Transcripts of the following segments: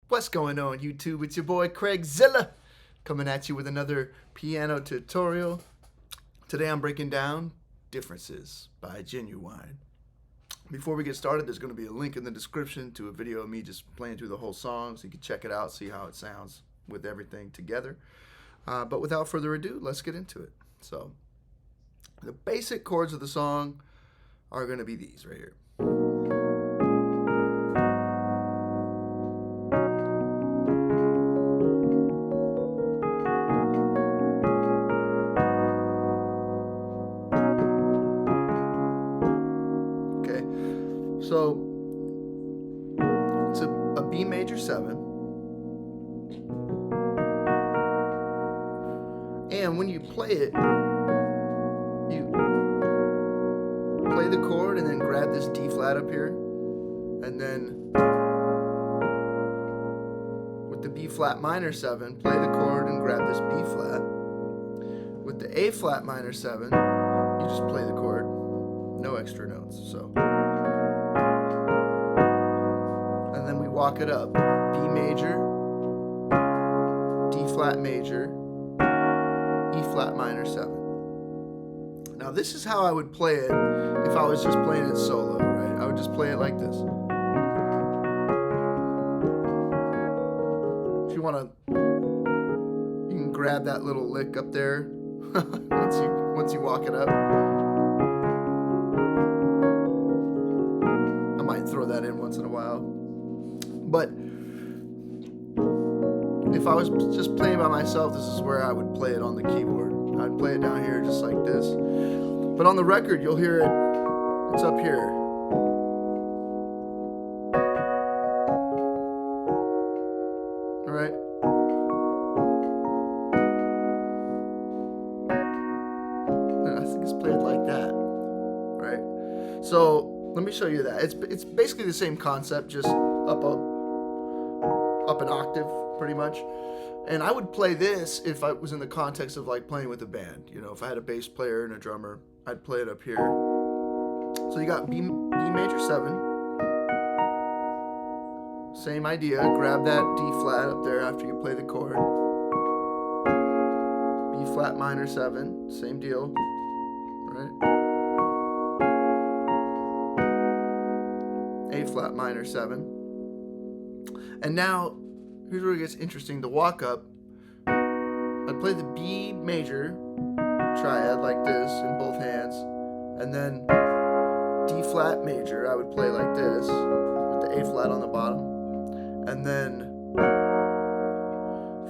What's going on, YouTube? It's your boy Craig Zilla coming at you with another piano tutorial. Today I'm breaking down Differences by Ginuwine. Before we get started, there's going to be a link in the description to a video of me just playing through the whole song so you can check it out, see how it sounds with everything together. But without further ado, let's get into it. So, the basic chords of the song are going to be these right here. So it's a B major 7, and when you play it, you play the chord and then grab this D flat up here, and then with the B flat minor 7, play the chord and grab this B flat. With the A flat minor 7, you just play the chord, no extra notes. So. Walk it up. B major, D flat major, E flat minor 7. Now this is how I would play it if I was just playing it solo, right? I would just play it like this. If you want to, you can grab that little lick up there once you walk it up. I might throw that in once in a while. But if I was just playing by myself, this is where I would play it on the keyboard. I'd play it down here just like this. But on the record, you'll hear it. It's up here. All right. And I think it's played like that, right? So let me show you that. It's basically the same concept, just up an octave, pretty much. And I would play this if I was in the context of like playing with a band. You know, if I had a bass player and a drummer, I'd play it up here. So you got B major 7. Same idea. Grab that D flat up there after you play the chord. B flat minor 7. Same deal. Right? A flat minor 7. And now, here's where it gets interesting. The walk up, I'd play the B major triad like this in both hands, and then D flat major I would play like this with the A flat on the bottom, and then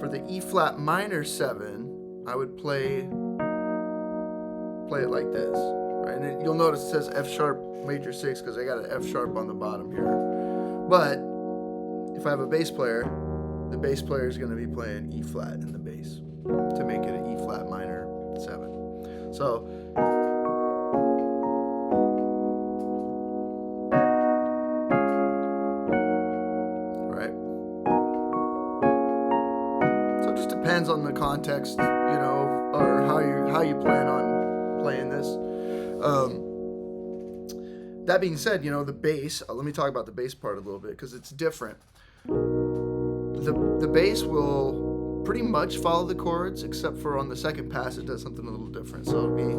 for the E flat minor 7 I would play it like this, right? And you'll notice it says F sharp major 6 because I got an F sharp on the bottom here. But if I have a bass player, the bass player is going to be playing E flat in the bass to make it an E flat minor 7. So, right. So it just depends on the context, you know, or how you plan on playing this. That being said, you know, the bass, let me talk about the bass part a little bit because it's different. The bass will pretty much follow the chords, except for on the second pass it does something a little different. So it'll be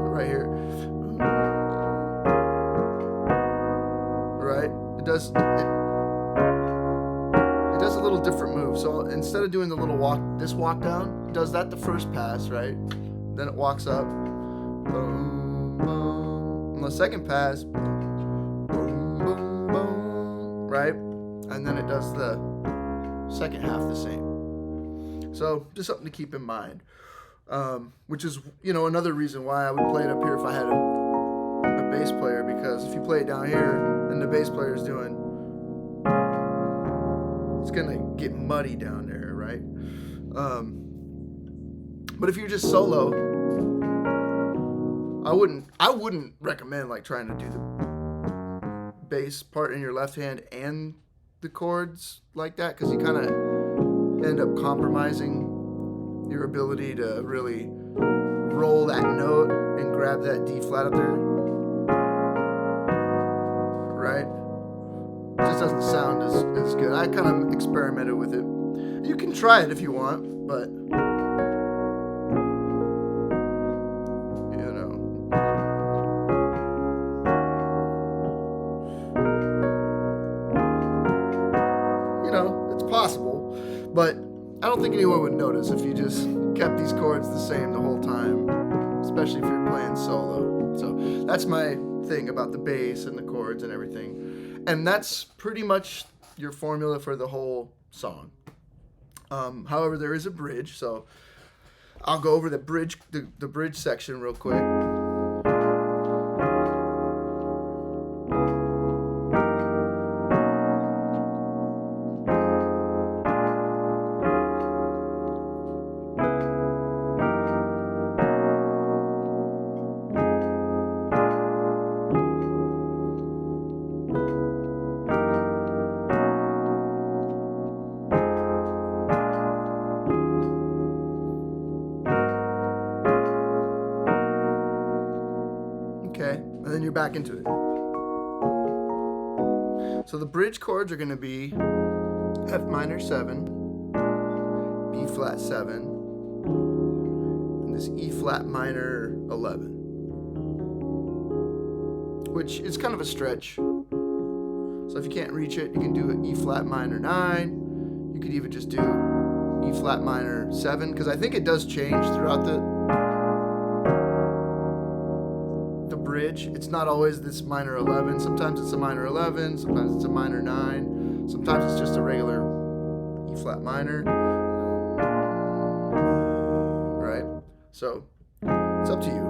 right here. Right? It does a little different move. So instead of doing the little walk down, it does that the first pass, right? Then it walks up. Boom, boom. On the second pass, boom, boom, boom, right? And then it does the second half the same. So just something to keep in mind. Which is, you know, another reason why I would play it up here if I had a bass player, because if you play it down here and the bass player is doing, it's gonna get muddy down there, right? But if you're just solo, I wouldn't recommend like trying to do the bass part in your left hand and the chords like that, because you kind of end up compromising your ability to really roll that note and grab that D flat up there. I kind of experimented with it. You can try it if you want, but you know. You know, it's possible, but I don't think anyone would notice if you just kept these chords the same the whole time, especially if you're playing solo. So that's my thing about the bass and the chords and everything. And that's pretty much your formula for the whole song. However, there is a bridge, so I'll go over the bridge section real quick. Okay, and then you're back into it. So the bridge chords are going to be F minor 7, B flat 7, and this E flat minor 11, which is kind of a stretch. So if you can't reach it, you can do an E flat minor 9. You could even just do E flat minor 7, because I think it does change throughout the bridge. It's not always this minor 11. Sometimes it's a minor 11, sometimes it's a minor 9, sometimes it's just a regular E flat minor. Right? So it's up to you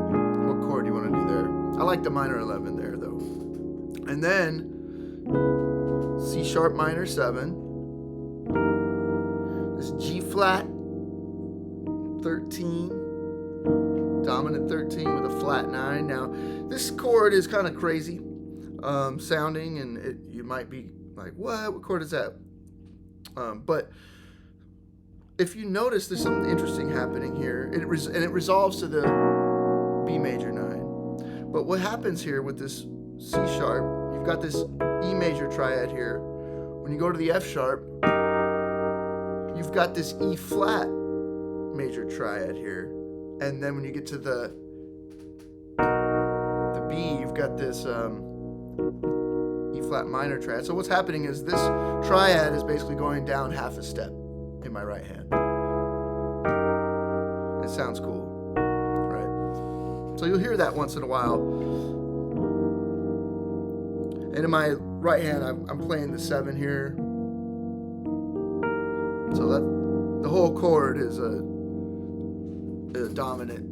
what chord you want to do there. I like the minor 11 there though. And then C sharp minor 7, this G flat 13, dominant 13 with a flat 9. Now, this chord is kind of crazy sounding, and you might be like, what chord is that? But if you notice, there's something interesting happening here, and it resolves to the B major 9. But what happens here with this C sharp, you've got this E major triad here. When you go to the F sharp, you've got this E flat major triad here. And then when you get to the B, you've got this E flat minor triad. So what's happening is this triad is basically going down half a step in my right hand. It sounds cool, right? So you'll hear that once in a while. And in my right hand, I'm playing the 7 here. So that the whole chord is a dominant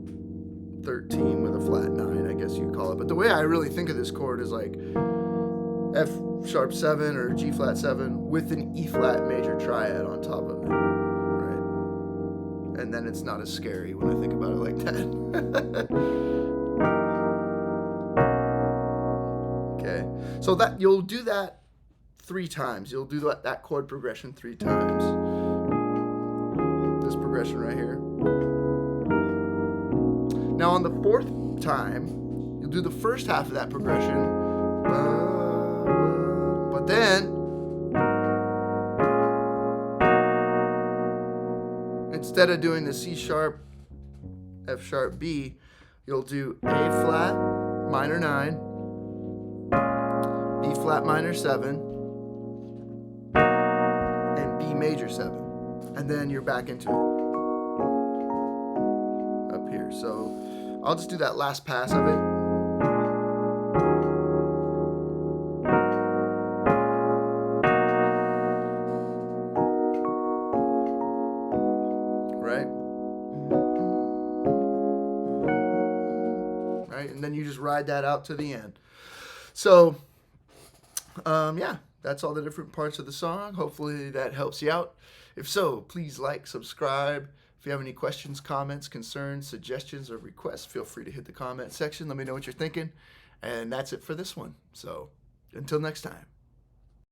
13 with a flat 9, I guess you'd call it. But the way I really think of this chord is like F sharp 7 or G flat 7 with an E flat major triad on top of it, right? And then it's not as scary when I think about it like that. Okay, so that you'll do that 3 times. You'll do that chord progression 3 times. This progression right here. Now on the 4th time, you'll do the first half of that progression, but then instead of doing the C sharp, F sharp, B, you'll do A flat minor 9, B flat minor 7, and B major 7, and then you're back into it up here. So I'll just do that last pass of it. Right, and then you just ride that out to the end. So, yeah, that's all the different parts of the song. Hopefully that helps you out. If so, please like, subscribe. If you have any questions, comments, concerns, suggestions, or requests, feel free to hit the comment section. Let me know what you're thinking. And that's it for this one. So, until next time.